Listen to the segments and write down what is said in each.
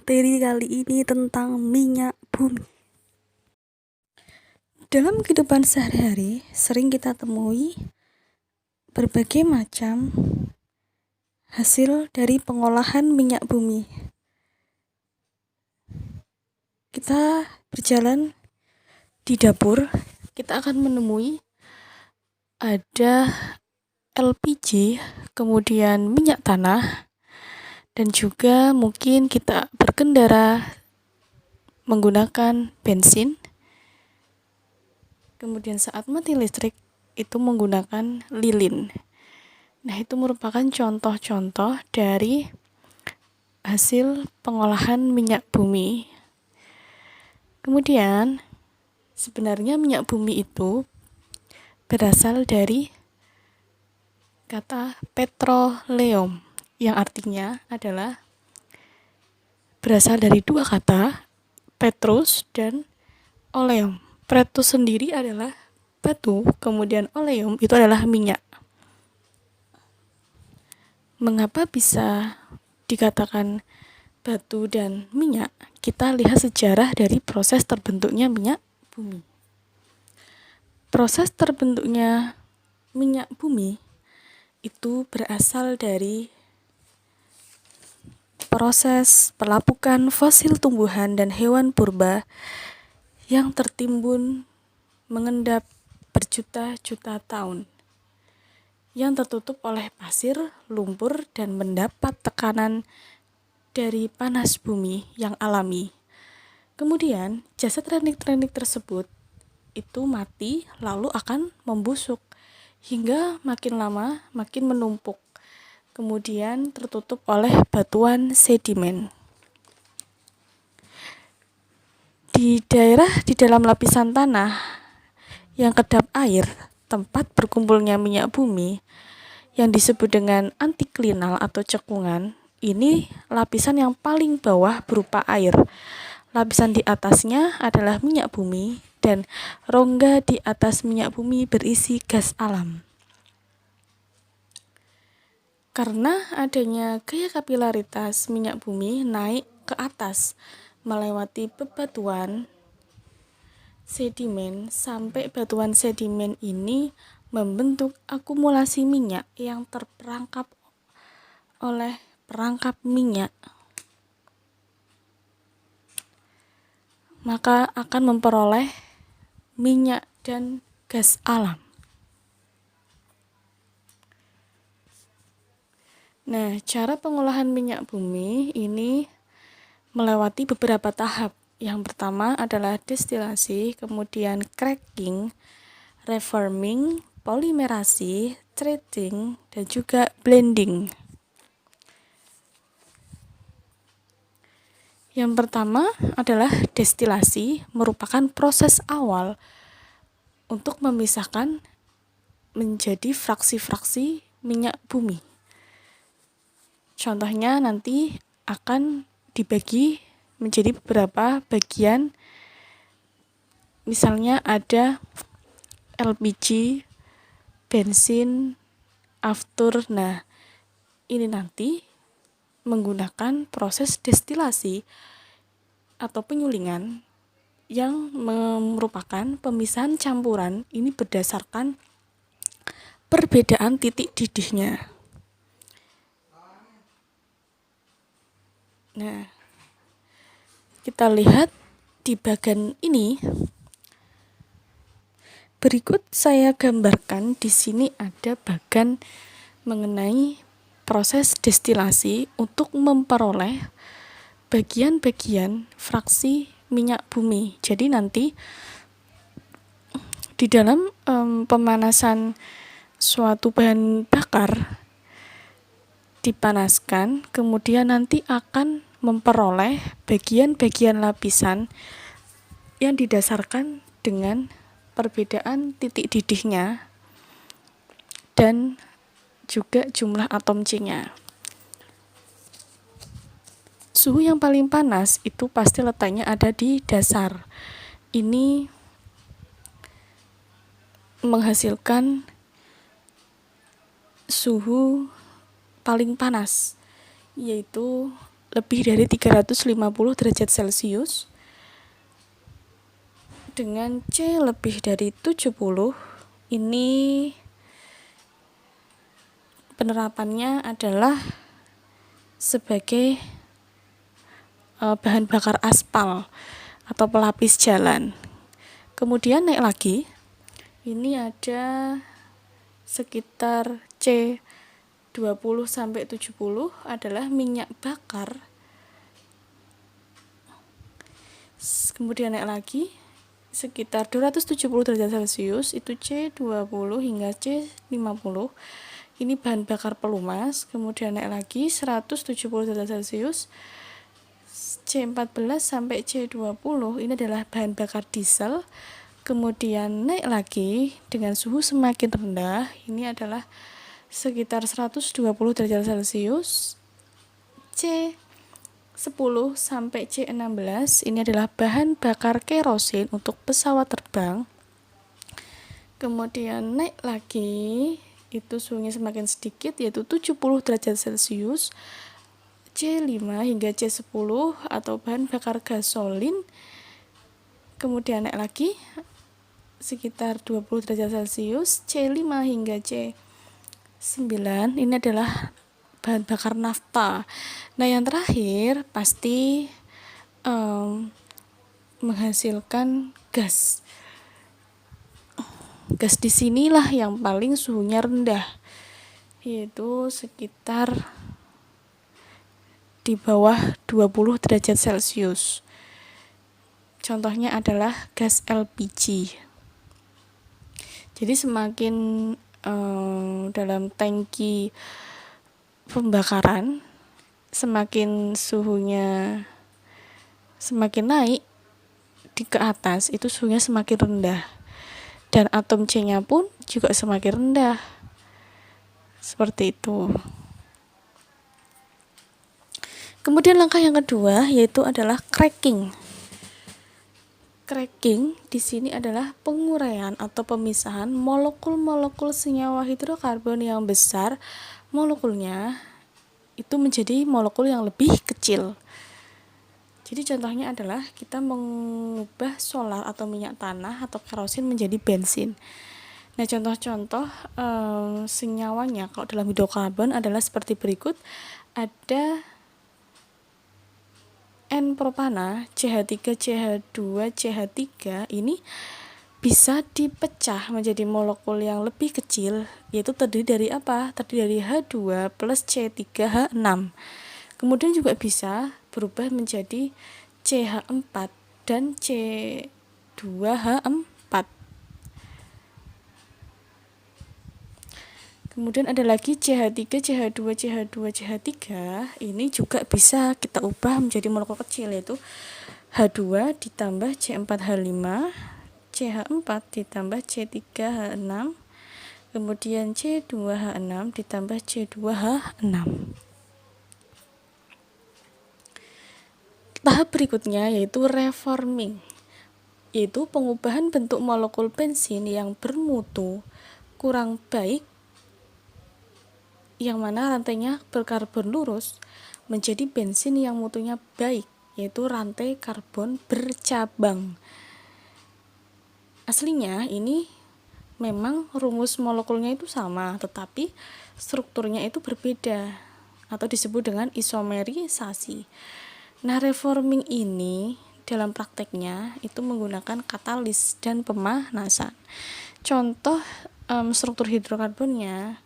materi kali ini tentang minyak bumi. Dalam kehidupan sehari-hari, sering kita temui berbagai macam hasil dari pengolahan minyak bumi. Kita berjalan di dapur, kita akan menemui ada LPG, kemudian minyak tanah, dan juga mungkin kita berkendara menggunakan bensin. Kemudian saat mati listrik itu menggunakan lilin. Nah, itu merupakan contoh-contoh dari hasil pengolahan minyak bumi. Kemudian sebenarnya minyak bumi itu berasal dari kata petroleum, yang artinya adalah berasal dari dua kata, petrus dan oleum. Petrus sendiri adalah batu, kemudian oleum itu adalah minyak. Mengapa bisa dikatakan batu dan minyak? Kita lihat sejarah dari proses terbentuknya minyak bumi. Proses terbentuknya minyak bumi itu berasal dari proses pelapukan fosil tumbuhan dan hewan purba yang tertimbun mengendap berjuta-juta tahun, yang tertutup oleh pasir, lumpur, dan mendapat tekanan dari panas bumi yang alami. Kemudian, jasad relik-relik tersebut itu mati lalu akan membusuk hingga makin lama makin menumpuk. Kemudian tertutup oleh batuan sedimen. Di dalam lapisan tanah yang kedap air, tempat berkumpulnya minyak bumi yang disebut dengan antiklinal atau cekungan, ini lapisan yang paling bawah berupa air. Lapisan di atasnya adalah minyak bumi dan rongga di atas minyak bumi berisi gas alam. Karena adanya gaya kapilaritas minyak bumi naik ke atas melewati bebatuan sedimen, sampai batuan sedimen ini membentuk akumulasi minyak yang terperangkap oleh perangkap minyak, maka akan memperoleh minyak dan gas alam. Nah, cara pengolahan minyak bumi ini melewati beberapa tahap. Yang pertama adalah destilasi, kemudian cracking, reforming, polimerasi, treating, dan juga blending. Yang pertama adalah destilasi, merupakan proses awal untuk memisahkan menjadi fraksi-fraksi minyak bumi. Contohnya nanti akan dibagi menjadi beberapa bagian. Misalnya ada LPG, bensin, aftur. Nah, ini nanti menggunakan proses destilasi atau penyulingan yang merupakan pemisahan campuran. Ini berdasarkan perbedaan titik didihnya. Nah, kita lihat di bagian ini. Berikut saya gambarkan di sini ada bagian mengenai proses destilasi untuk memperoleh bagian-bagian fraksi minyak bumi. Jadi nanti di dalam pemanasan suatu bahan bakar dipanaskan, kemudian nanti akan memperoleh bagian-bagian lapisan yang didasarkan dengan perbedaan titik didihnya dan juga jumlah atom C-nya. Suhu yang paling panas itu pasti letaknya ada di dasar. Ini menghasilkan suhu paling panas, yaitu lebih dari 350 derajat Celcius dengan C lebih dari 70. Ini penerapannya adalah sebagai bahan bakar aspal atau pelapis jalan. Kemudian naik lagi, ini ada sekitar C 20 sampai 70 adalah minyak bakar. Kemudian naik lagi sekitar 270 derajat Celcius, itu C 20 hingga C 50. Ini bahan bakar pelumas. Kemudian naik lagi 170 derajat Celcius, C 14 sampai C 20. Ini adalah bahan bakar diesel. Kemudian naik lagi dengan suhu semakin rendah, ini adalah sekitar 120 derajat Celcius, C 10 sampai C 16. Ini adalah bahan bakar kerosin untuk pesawat terbang. Kemudian naik lagi, itu suhunya semakin sedikit, yaitu 70 derajat Celcius, C 5 hingga C 10 atau bahan bakar gasolin. Kemudian naik lagi sekitar 20 derajat Celcius, C 5 hingga C 9. Ini adalah bahan bakar nafta. Nah, yang terakhir pasti menghasilkan gas. Gas di sinilah yang paling suhunya rendah, yaitu sekitar di bawah 20 derajat Celcius. Contohnya adalah gas LPG. Jadi semakin dalam tangki pembakaran, semakin suhunya semakin naik ke atas, itu suhunya semakin rendah. Dan atom C-nya pun juga semakin rendah. Seperti itu. Kemudian langkah yang kedua yaitu adalah cracking. Cracking di sini adalah penguraian atau pemisahan molekul-molekul senyawa hidrokarbon yang besar molekulnya itu menjadi molekul yang lebih kecil. Jadi contohnya adalah kita mengubah solar atau minyak tanah atau kerosin menjadi bensin. Nah, contoh-contoh senyawanya kalau dalam hidrokarbon adalah seperti berikut. Ada N-propana, CH3, CH2, CH3 ini bisa dipecah menjadi molekul yang lebih kecil, yaitu terdiri dari apa? Terdiri dari H2 plus C3H6. Kemudian juga bisa berubah menjadi CH4 dan C2H4. Kemudian ada lagi CH3, CH2, CH2, CH3. Ini juga bisa kita ubah menjadi molekul kecil, yaitu H2 ditambah C4H5, CH4 ditambah C3H6, kemudian C2H6 ditambah C2H6. Tahap berikutnya yaitu reforming, yaitu pengubahan bentuk molekul bensin yang bermutu kurang baik, yang mana rantainya berkarbon lurus, menjadi bensin yang mutunya baik, yaitu rantai karbon bercabang. Aslinya ini memang rumus molekulnya itu sama, tetapi strukturnya itu berbeda atau disebut dengan isomerisasi. Nah, reforming ini dalam prakteknya itu menggunakan katalis dan pemanasan. Contoh struktur hidrokarbonnya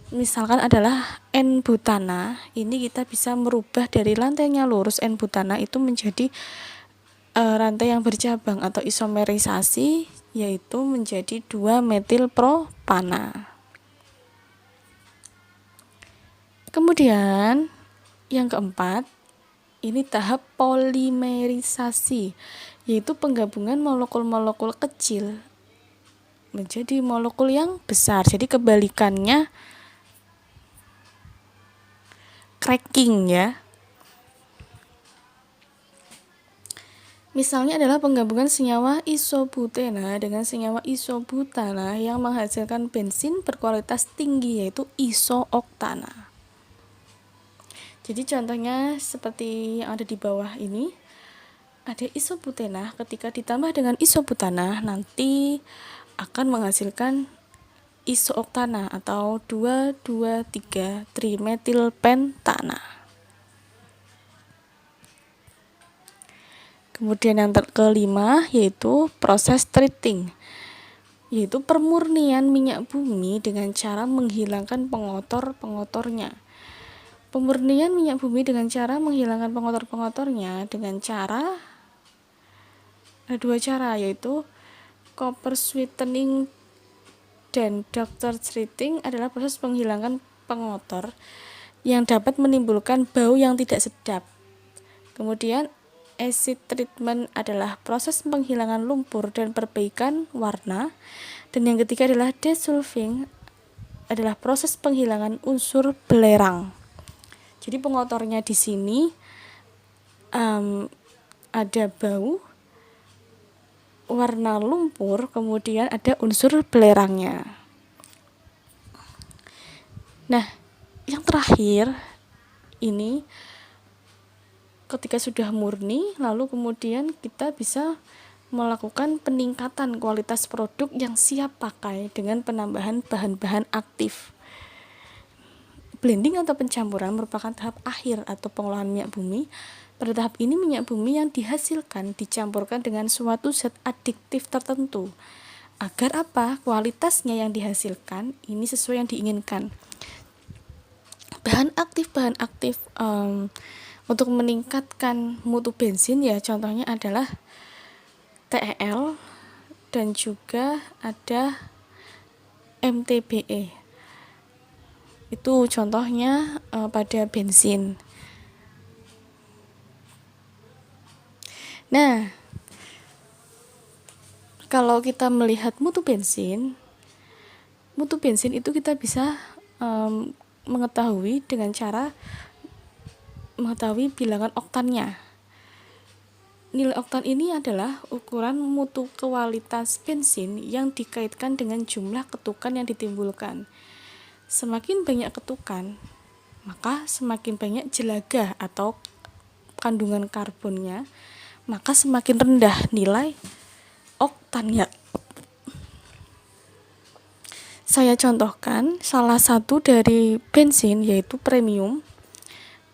misalkan adalah N-butana. Ini kita bisa merubah dari rantainya lurus N-butana itu menjadi rantai yang bercabang atau isomerisasi, yaitu menjadi 2-metilpropana. Kemudian yang keempat, ini tahap polimerisasi, yaitu penggabungan molekul-molekul kecil menjadi molekul yang besar. Jadi kebalikannya cracking ya. Misalnya adalah penggabungan senyawa isobutena dengan senyawa isobutana yang menghasilkan bensin berkualitas tinggi, yaitu isooktana. Jadi contohnya seperti yang ada di bawah ini, ada isobutena. Ketika ditambah dengan isobutana nanti akan menghasilkan isooktana atau 2,2,3 trimetilpentana. Kemudian yang kelima yaitu proses treating, yaitu pemurnian minyak bumi dengan cara menghilangkan pengotor-pengotornya. Pemurnian minyak bumi dengan cara menghilangkan pengotor-pengotornya dengan cara ada dua cara, yaitu copper sweetening dan doctor treating adalah proses menghilangkan pengotor yang dapat menimbulkan bau yang tidak sedap. Kemudian acid treatment adalah proses penghilangan lumpur dan perbaikan warna. Dan yang ketiga adalah desulfing, adalah proses penghilangan unsur belerang. Jadi pengotornya di sini ada bau, warna lumpur, kemudian ada unsur belerangnya. Nah, yang terakhir ini ketika sudah murni, lalu kemudian kita bisa melakukan peningkatan kualitas produk yang siap pakai dengan penambahan bahan-bahan aktif. Blending atau pencampuran merupakan tahap akhir atau pengolahan minyak bumi. Pada tahap ini minyak bumi yang dihasilkan dicampurkan dengan suatu zat adiktif tertentu. Agar apa? Kualitasnya yang dihasilkan ini sesuai yang diinginkan. Bahan aktif untuk meningkatkan mutu bensin ya contohnya adalah TEL dan juga ada MTBE. Itu contohnya pada bensin. Nah, kalau kita melihat mutu bensin itu kita bisa mengetahui dengan cara mengetahui bilangan oktannya. Nilai oktan ini adalah ukuran mutu kualitas bensin yang dikaitkan dengan jumlah ketukan yang ditimbulkan. Semakin banyak ketukan, maka semakin banyak jelaga atau kandungan karbonnya, maka semakin rendah nilai oktannya. Saya contohkan salah satu dari bensin yaitu premium.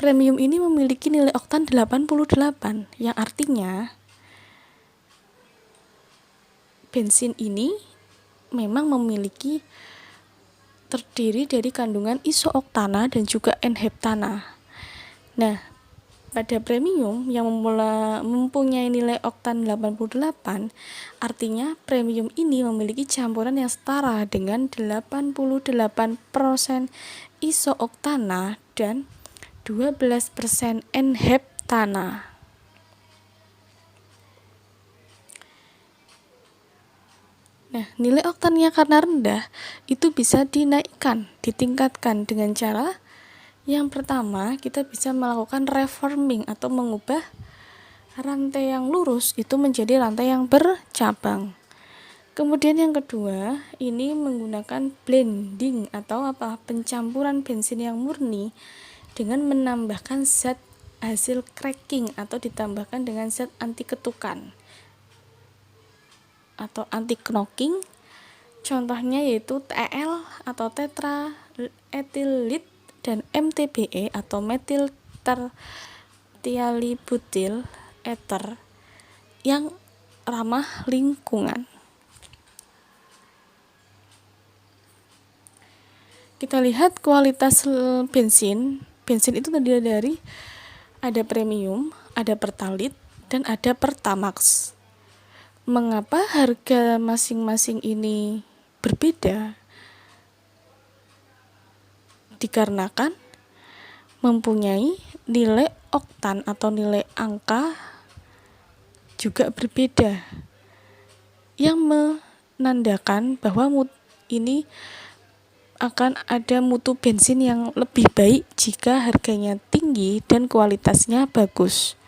Premium ini memiliki nilai oktan 88, yang artinya bensin ini memang terdiri dari kandungan isooktana dan juga N-heptana. Nah, pada premium yang mempunyai nilai oktan 88, artinya premium ini memiliki campuran yang setara dengan 88% isooktana dan 12% N-heptana. Nah, nilai oktannya karena rendah, itu bisa ditingkatkan dengan cara yang pertama, kita bisa melakukan reforming atau mengubah rantai yang lurus itu menjadi rantai yang bercabang. Kemudian yang kedua, ini menggunakan blending atau pencampuran bensin yang murni dengan menambahkan zat hasil cracking atau ditambahkan dengan zat anti ketukan atau anti knocking. Contohnya yaitu TEL atau tetraethylit dan MTBE atau metil tertialibutil ether yang ramah lingkungan. Kita lihat kualitas bensin. Bensin itu terdiri dari ada premium, ada pertalite, dan ada pertamax. Mengapa harga masing-masing ini berbeda? Dikarenakan mempunyai nilai oktan atau nilai angka juga berbeda, yang menandakan bahwa ini akan ada mutu bensin yang lebih baik jika harganya tinggi dan kualitasnya bagus.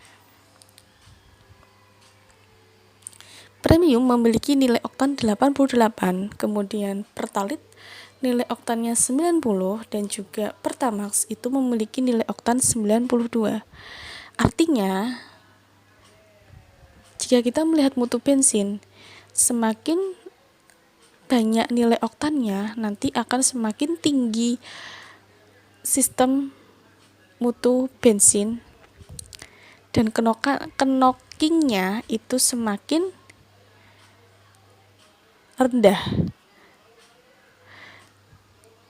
Premium memiliki nilai oktan 88, kemudian pertalite nilai oktannya 90 dan juga Pertamax itu memiliki nilai oktan 92. Artinya, jika kita melihat mutu bensin, semakin banyak nilai oktannya, nanti akan semakin tinggi sistem mutu bensin dan knockingnya itu semakin rendah,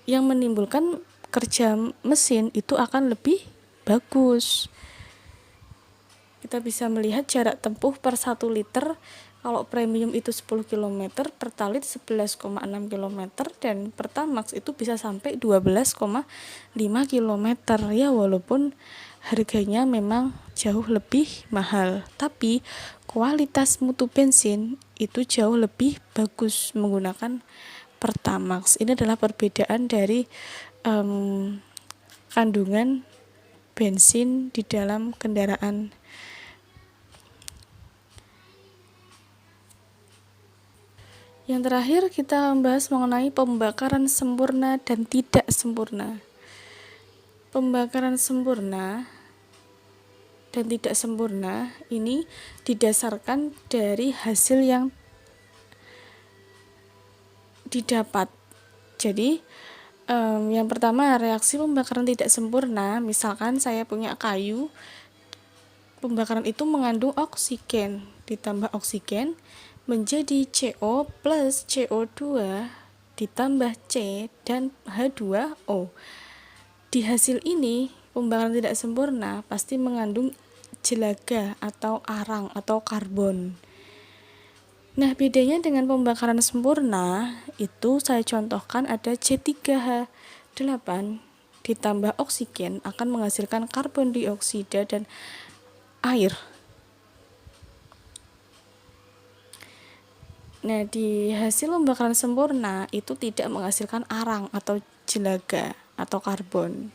yang menimbulkan kerja mesin itu akan lebih bagus. Kita bisa melihat jarak tempuh per 1 liter, kalau premium itu 10 km, Pertalite 11,6 km, dan Pertamax itu bisa sampai 12,5 km. Ya, walaupun harganya memang jauh lebih mahal, tapi kualitas mutu bensin itu jauh lebih bagus menggunakan Pertamax. Ini adalah perbedaan dari kandungan bensin di dalam kendaraan. Yang terakhir kita membahas mengenai pembakaran sempurna dan tidak sempurna. Pembakaran sempurna dan tidak sempurna ini didasarkan dari hasil yang didapat. Jadi yang pertama, reaksi pembakaran tidak sempurna. Misalkan saya punya kayu, pembakaran itu mengandung oksigen, ditambah oksigen menjadi CO plus CO2 ditambah C dan H2O. Di hasil ini, pembakaran tidak sempurna pasti mengandung jelaga atau arang atau karbon. Nah, bedanya dengan pembakaran sempurna itu saya contohkan ada C3H8 ditambah oksigen akan menghasilkan karbon dioksida dan air. Nah, di hasil pembakaran sempurna itu tidak menghasilkan arang atau jelaga atau karbon.